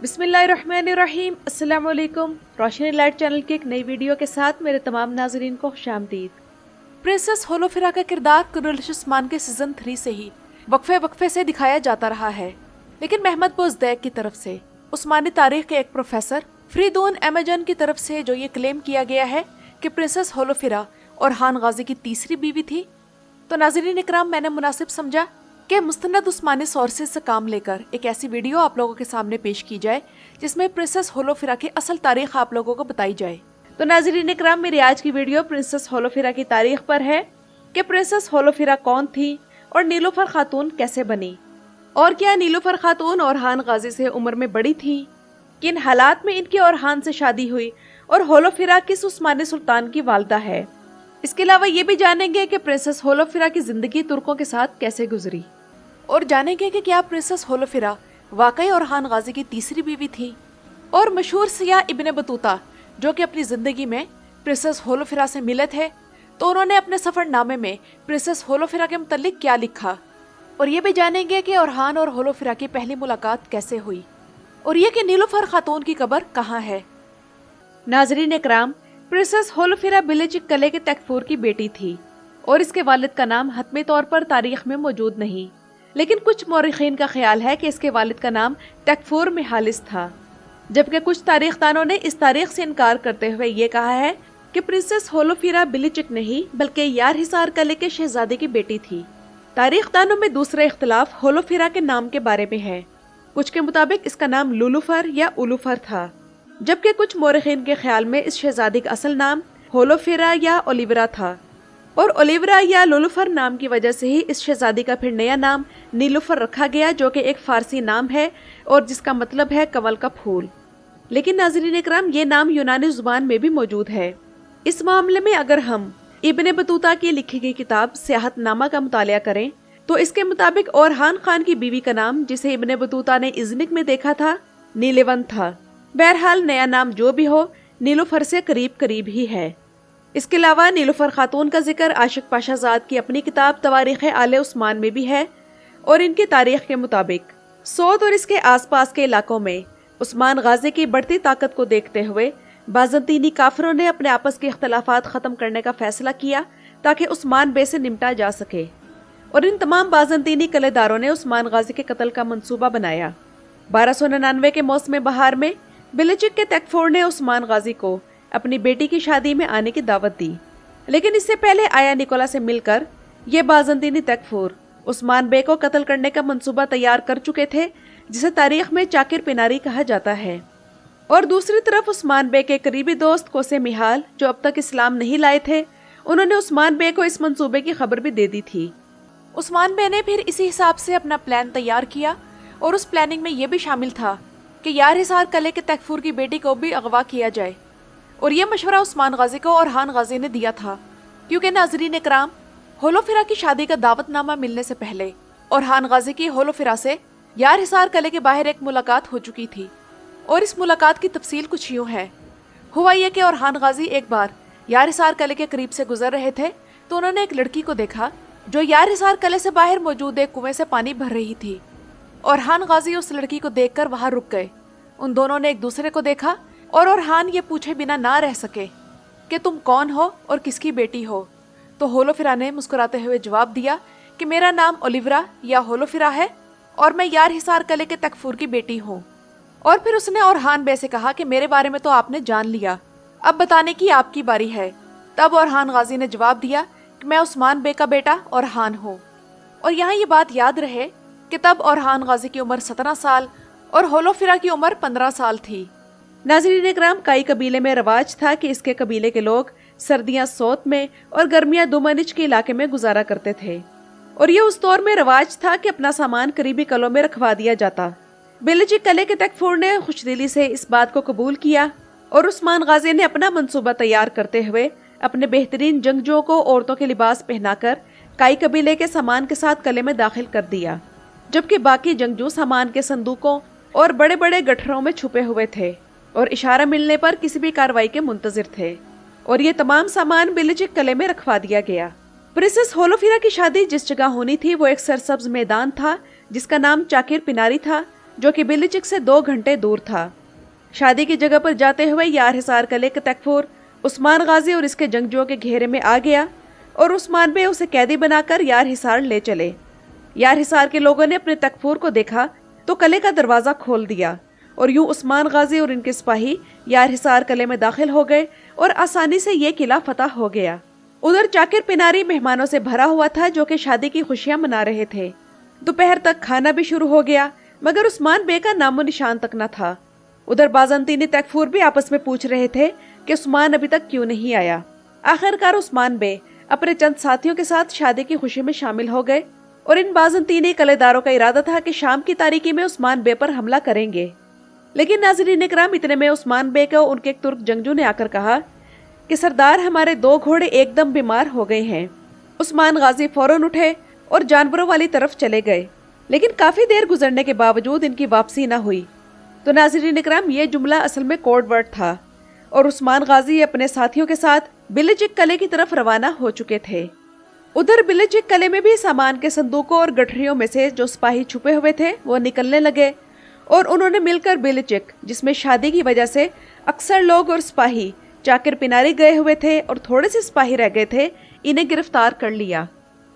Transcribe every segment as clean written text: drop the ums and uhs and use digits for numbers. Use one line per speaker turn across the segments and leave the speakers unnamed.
बिस्मिल्लाहिर्रहमानिर्रहीम। अस्सलाम वालेकुम। रोशनी लाइट चैनल की एक नई वीडियो के साथ मेरे तमाम नाजरीन को खुशामदीद। प्रिंसेस होलोफिरा का किरदार कुरैश उस्मान के सीजन 3 से ही वक्फे से दिखाया जाता रहा है, लेकिन महमद बोज़दैक की तरफ से उस्मानी तारीख के एक प्रोफेसर फरीदून एमेजन की तरफ से जो ये क्लेम किया गया है कि प्रिंसेस होलोफिरा ओरहान गाजी की तीसरी बीवी थी, तो नाज़रीन इकराम मैंने मुनासिब समझा कि मुस्तनद उस्मानी सोर्सेज से काम लेकर एक ऐसी वीडियो आप लोगों के सामने पेश की जाए जिसमें प्रिंसेस होलोफिरा की असल तारीख आप लोगों को बताई जाए। तो नाज़रीन इकराम, मेरी आज की वीडियो प्रिंसेस होलोफिरा की तारीख पर है कि प्रिंसेस होलोफिरा कौन थी और नीलूफर खातून कैसे बनी, और क्या नीलूफर खातून ओरहान गाजी से उम्र में बड़ी थी, किन हालात में इनकी ओरहान से शादी हुई और होलोफिरा किस उस्मानी सुल्तान की वालदा है। इसके अलावा ये भी जानेंगे कि प्रिंसेस होलोफिरा की जिंदगी तुर्कों के साथ कैसे गुजरी, और जानेंगे कि क्या प्रिंसेस होलोफिरा वाकई ओरहान गाजी की तीसरी बीवी थी। और मशहूर सियाह इब्ने बतूता जो कि अपनी जिंदगी में प्रिंसेस होलोफिरा से मिले थे, तो उन्होंने अपने सफरनामे में प्रिंसेस होलोफिरा के मुतल्लिक क्या लिखा। और ये भी जानेंगे कि ओरहान और होलोफिरा की पहली मुलाकात कैसे हुई, और ये कि नीलूफर खातून की कब्र कहाँ है। नाजरीन इकराम, प्रिंसेस होलोफिरा बिलिचिक कले के तकफूर की बेटी थी और इसके वालिद का नाम हतमी तौर पर तारीख में मौजूद नहीं, लेकिन कुछ मौरिखीन का ख्याल है कि इसके वालिद का नाम तकफूर में हालिस था, जबकि कुछ तारीखदानों ने इस तारीख से इनकार करते हुए ये कहा है कि प्रिंसेस होलोफिरा बिलिचिक नहीं बल्कि यार हिसार कले के शहजादे की बेटी थी। तारीखदानों में दूसरा इख्तलाफ होलोफिरा के नाम के बारे में है। कुछ के मुताबिक इसका नाम लुलुफर या उलुफर था, जबकि कुछ मौरिखीन के ख्याल में इस शहजादी का असल नाम होलोफिरा या ओलिवरा था, और ओलिवरा या लुलुफर नाम की वजह से ही इस शहजादी का फिर नया नाम नीलुफर रखा गया, जो कि एक फारसी नाम है और जिसका मतलब है कमल का फूल। लेकिन नाज़रीन इकराम, ये नाम यूनानी जुबान में भी मौजूद है। इस मामले में अगर हम इब्ने बतूता की लिखी गई किताब सियाहतनामा का मुतालिया करें तो इसके मुताबिक ओरहान खान की बीवी का नाम, जिसे इब्ने बतूता ने इज़्निक में देखा था, नीलेवन था। बहरहाल नया नाम जो भी हो, नीलुफर से करीब करीब ही है। इसके अलावा नीलुफर खातून का जिक्र आशिक पाशाजाद की अपनी किताब तवारीख आले उस्मान में भी है, और इनकी तारीख के मुताबिक सौद और इसके आसपास के इलाकों में उस्मान गाजी की बढ़ती ताकत को देखते हुए बाज़ंतीनी काफिरों ने अपने आपस के इख्तलाफात ख़त्म करने का फैसला किया ताकि उस्मान बे से निपटा जा सके, और इन तमाम बाज़ंतीनी कलेदारों ने उस्मान गाजी के कत्ल का मंसूबा बनाया। 1299 के मौसम बहार में बिलिचिक के तकफूर ने उस्मान गाजी को अपनी बेटी की शादी में आने की दावत दी, लेकिन इससे पहले आया निकोला से मिलकर ये बाज़ंतीनी तकफूर उस्मान बे को कत्ल करने का मंसूबा तैयार कर चुके थे, जिसे तारीख में चाकिर पिनारी कहा जाता है। और दूसरी तरफ उस्मान बे के करीबी दोस्त कोसे मिहाल, जो अब तक इस्लाम नहीं लाए थे, उन्होंने उस्मान बे को इस मंसूबे की खबर भी दे दी थी। उस्मान बे ने फिर इसी हिसाब से अपना प्लान तैयार किया, और उस प्लानिंग में यह भी शामिल था कि यार हिसार कले के तकफूर की बेटी को भी अगवा किया जाए, और यह मशवरा उस्मान गाजी को ओरहान गाजी ने दिया था, क्योंकि नाजरीन इकराम, होलोफिरा की शादी का दावतनामा मिलने से पहले ओरहान गाजी की होलोफिरा से यार हिसार कले के बाहर एक मुलाकात हो चुकी थी। और इस मुलाकात की तफसील कुछ यूँ है। हुआ यह कि ओरहान गाजी एक बार यार हिसार कले के करीब से गुजर रहे थे, तो उन्होंने एक लड़की को देखा जो यार हिसार कले से बाहर मौजूद एक कुएं से पानी भर रही थी। ओरहान गाजी उस लड़की को देखकर वहां रुक गए। उन दोनों ने एक दूसरे को देखा, और ओरहान ये पूछे बिना ना रह सके कि तुम कौन हो और किसकी बेटी हो। तो होलोफिरा ने मुस्कुराते हुए जवाब दिया कि मेरा नाम ओलिवरा या होलोफिरा है, और मैं यार हिसार कले के तकफूर की बेटी हूँ। और फिर उसने ओरहान बे से कहा कि मेरे बारे में तो आपने जान लिया, अब बताने की आपकी बारी है। तब ओरहान गाजी ने जवाब दिया कि मैं उस्मान बे का बेटा ओरहान हूँ। और यहाँ ये बात याद रहे कि तब ओरहान गाजी की उम्र 17 साल और होलोफिरा की उम्र 15 साल थी। नाज़रीन इकराम, काई कबीले में रवाज था कि इसके कबीले के लोग सर्दियाँ सौत में और गर्मियाँ दुमनिच के इलाके में गुजारा करते थे, और ये उस दौर में रवाज था कि अपना सामान करीबी कलों में रखवा दिया जाता। बिलिचिक कले के तकफूर ने खुशदिली से इस बात को कबूल किया, और उस्मान गाजी ने अपना मंसूबा तैयार करते हुए अपने बेहतरीन जंगजुओं को औरतों के लिबास पहनाकर काई कबीले के सामान के साथ कले में दाखिल कर दिया, जबकि बाकी जंगजू सामान के संदूकों और बड़े बड़े गठरों में छुपे हुए थे और इशारा मिलने पर किसी भी कार्रवाई के मुंतजिर थे, और ये तमाम सामान बिलिचिक कले में रखवा दिया गया। प्रिंसेस होलोफिरा की शादी जिस जगह होनी थी वो एक सरसब्ज मैदान था जिसका नाम चाकिर पिनारी था, जो कि बिलिचिक से 2 घंटे दूर था। शादी की जगह पर जाते हुए यार हिसार कले का तकफूर उस्मान गाजी और इसके जंगजुओं के घेरे में आ गया और उस्मान बे उसे कैदी बनाकर यार हिसार ले चले। यार हिसार के लोगों ने अपने तकफूर को देखा तो कले का दरवाजा खोल दिया और यूं उस्मान गाजी और इनके सिपाही यार हिसार कले में दाखिल हो गए और आसानी से ये किला फतह हो गया। उधर चाकिर पिनारी मेहमानों से भरा हुआ था जो कि शादी की खुशियां मना रहे थे। दोपहर तक खाना भी शुरू हो गया मगर उस्मान बे का नामो निशान तक न था। उधर बाज़ंतीनी तकफूर भी आपस में पूछ रहे थे कि उस्मान अभी तक क्यों नहीं आया। आखिरकार उस्मान बे अपने चंद साथियों के साथ शादी की खुशी में शामिल हो गए और इन बाज़ंतीनी कलेदारों का इरादा था कि शाम की तारीकी में उस्मान बे पर हमला करेंगे। लेकिन नाज़रीन इकराम, इतने में उस्मान बे को उनके एक तुर्क जंगजू ने आकर कहा कि सरदार, हमारे 2 घोड़े एकदम बीमार हो गए हैं। उस्मान गाजी फौरन उठे और जानवरों वाली तरफ चले गए, लेकिन काफी देर गुजरने के बावजूद इनकी वापसी न हुई। तो नाज़रीन इकराम, ये जुमला असल में कोड वर्ड था और उस्मान गाजी अपने साथियों के साथ बिलिचिक कले की तरफ रवाना हो चुके थे। उधर बिलिचिक कले में भी सामान के संदूकों और गठरियों में से जो सिपाही छुपे हुए थे वो निकलने लगे और उन्होंने मिलकर बिलिचिक, जिसमें शादी की वजह से अक्सर लोग और सिपाही चाकिर पिनारी गए हुए थे और थोड़े से सिपाही रह गए थे, इन्हें गिरफ्तार कर लिया।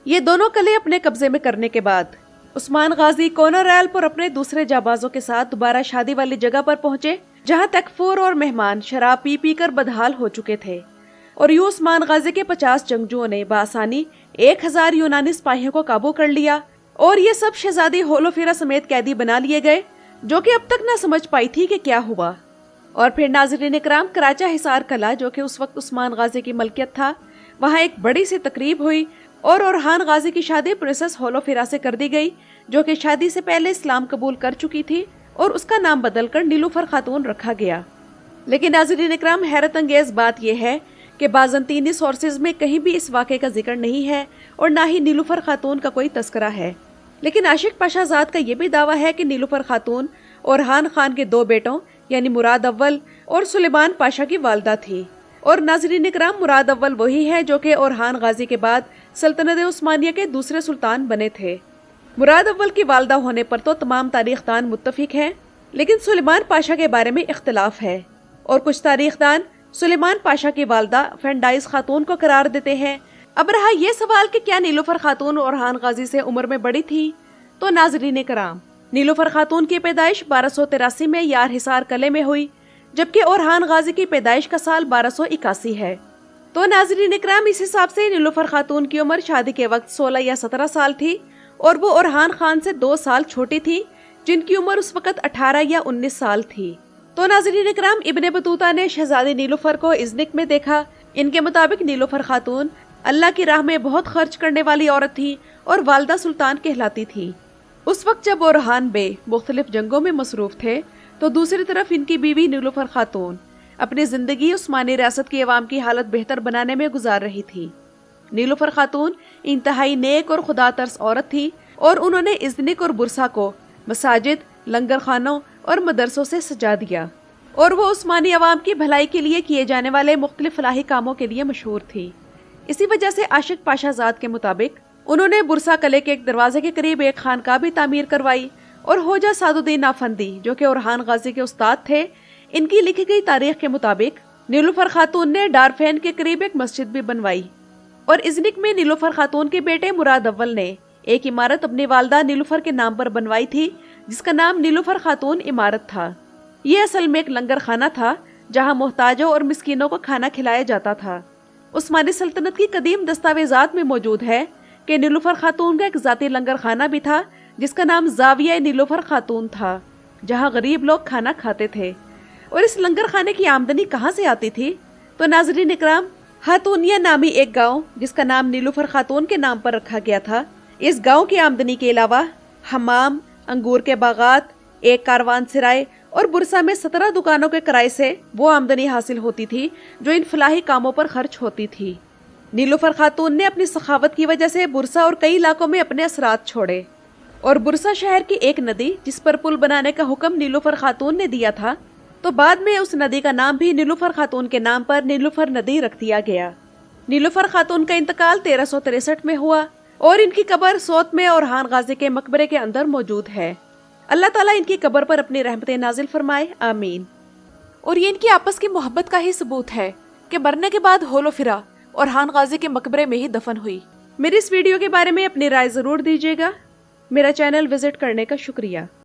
ये दोनों कले अपने कब्जे में करने के बाद उस्मान गाजी कोनोरैल पर अपने दूसरे जाबाजों के साथ दोबारा शादी वाली जगह पर पहुंचे जहां तकफूर और मेहमान शराब पी पी कर बदहाल हो चुके थे और यूं उस्मान गाजी के 50 जंगजुओं ने बआसानी 1000 यूनानी सिपाहियों को काबू कर लिया और ये सब शहजादी होलोफिरा समेत कैदी बना लिए गए जो कि अब तक न समझ पाई थी कि क्या हुआ। और फिर नाज़रीन इकराम, कराचा हिसार कला जो कि उस वक्त उस्मान गाजी की मलकियत था, वहाँ एक बड़ी सी तकरीब हुई और ओरहान गाजी की शादी प्रिंसेस होलोफिरा से कर दी गई जो कि शादी से पहले इस्लाम कबूल कर चुकी थी और उसका नाम बदलकर नीलूफर खातून रखा गया। लेकिन नाज़रीन इकराम, हैरत अंगेज बात यह है कि बाज़ंतीनी सोर्सेज में कहीं भी इस वाक़े का जिक्र नहीं है और ना ही नीलूफर खातून का कोई तस्करा है। लेकिन आशिक पाशाजाद का यह भी दावा है कि नीलूफर खातून ओरहान खान के 2 बेटों यानी मुराद अव्वल और सुलेमान पाशा की वालदा थी। और नाज़रीन इकराम, मुराद अव्वल वही है जो कि ओरहान गाजी के बाद सल्तनत उस्मानिया के दूसरे सुल्तान बने थे। मुराद अव्वल की वालदा होने पर तो तमाम तारीखदान मुत्तफिक हैं, लेकिन सुलेमान पाशा के बारे में इख्तिलाफ है और कुछ तारीखदान सुलेमान पाशा की वालदा फेंडाइज खातून को करार देते हैं। अब रहा ये सवाल कि क्या नीलूफर खातून ओरहान गाजी से उम्र में बड़ी थी, तो नाज़रीन इकराम, नीलूफर खातून की पैदाइश 1283 में यार हिसार कले में हुई, जबकि ओरहान गाजी की पैदाइश का साल 1281 है। तो नाज़रीन इकराम, इस हिसाब से नीलूफर खातून की उम्र शादी के वक्त 16 या 17 साल थी और वो ओरहान खान से 2 साल छोटी थी जिनकी उम्र उस वक्त 18 या 19 साल थी। तो नाज़रीन इकराम, इब्ने बतूता ने शहजादी नीलूफर को इज़्निक में देखा। इनके मुताबिक नीलूफर खातून अल्लाह की राह में बहुत खर्च करने वाली औरत थी और वालदा सुल्तान कहलाती थी। उस वक्त जब ओरहान बे मुख्तलिफ जंगों में मसरूफ थे तो दूसरी तरफ इनकी बीवी नीलूफर खातून अपनी जिंदगी उस्मानी रियासत की अवाम की हालत बेहतर बनाने में गुजार रही थी। नीलूफर खातून इंतहाई नेक और खुदा तरस औरत थी और उन्होंने इज़्निक और बुरसा को मसाजिद, लंगर खानों और मदरसों से सजा दिया और वो उस्मानी अवाम की भलाई के लिए किए जाने वाले मुख्तलिफ फलाही कामों के लिए मशहूर थी। इसी वजह से आशिक पाशाजाद के मुताबिक उन्होंने बुरसा कले के एक दरवाजे के करीब एक खानकाह भी तामीर करवाई और होजा सादुद्दीन आफंदी जो कि ओरहान गाजी के उस्ताद थे, इनकी लिखी गई तारीख के मुताबिक नीलूफर खातून ने डारफेन के करीब एक मस्जिद भी बनवाई और इज़्निक में नीलूफर खातून के बेटे मुराद अव्वल ने एक इमारत अपनी वालदा नीलूफर के नाम पर बनवाई थी जिसका नाम नीलूफर खातून इमारत था। ये असल में एक लंगर खाना था जहां मोहताजों और मिस्कीनों को खाना खिलाया जाता था। उस्मानी सल्तनत की कदीम दस्तावेजात में मौजूद है कि नीलूफर खातून का एक जाती लंगर खाना भी था जिसका नाम जाविया नीलूफर खातून था, जहां गरीब लोग खाना खाते थे। और इस लंगर खाने की आमदनी कहाँ से आती थी? तो नाज़रीन इकराम, खातूनिया नामी एक गांव जिसका नाम नीलूफर खातून के नाम पर रखा गया था, इस गांव की आमदनी के अलावा हमाम, अंगूर के बागात, एक कारवान सिराय और बुरसा में 17 दुकानों के किराए से वो आमदनी हासिल होती थी जो इन फलाही कामों पर खर्च होती थी। नीलूफर खातून ने अपनी सखावत की वजह से बुरसा और कई इलाकों में अपने असरात छोड़े और बुरसा शहर की एक नदी जिस पर पुल बनाने का हुक्म नीलूफर खातून ने दिया था, तो बाद में उस नदी का नाम भी नीलूफर खातून के नाम पर नीलूफर नदी रख दिया गया। नीलूफर खातून का इंतकाल 1363 में हुआ और इनकी कब्र सोत में ओरहान गाजी के मकबरे के अंदर मौजूद है। اللہ تعالیٰ ان کی قبر پر اپنی رحمتیں نازل فرمائے، آمین۔ اور یہ ان کی آپس کی محبت کا ہی ثبوت ہے کہ مرنے کے بعد ہولو فرا اورحان غازی کے مقبرے میں ہی دفن ہوئی۔ میری اس ویڈیو کے بارے میں اپنی رائے ضرور دیجیے گا۔ میرا چینل وزٹ کرنے کا شکریہ۔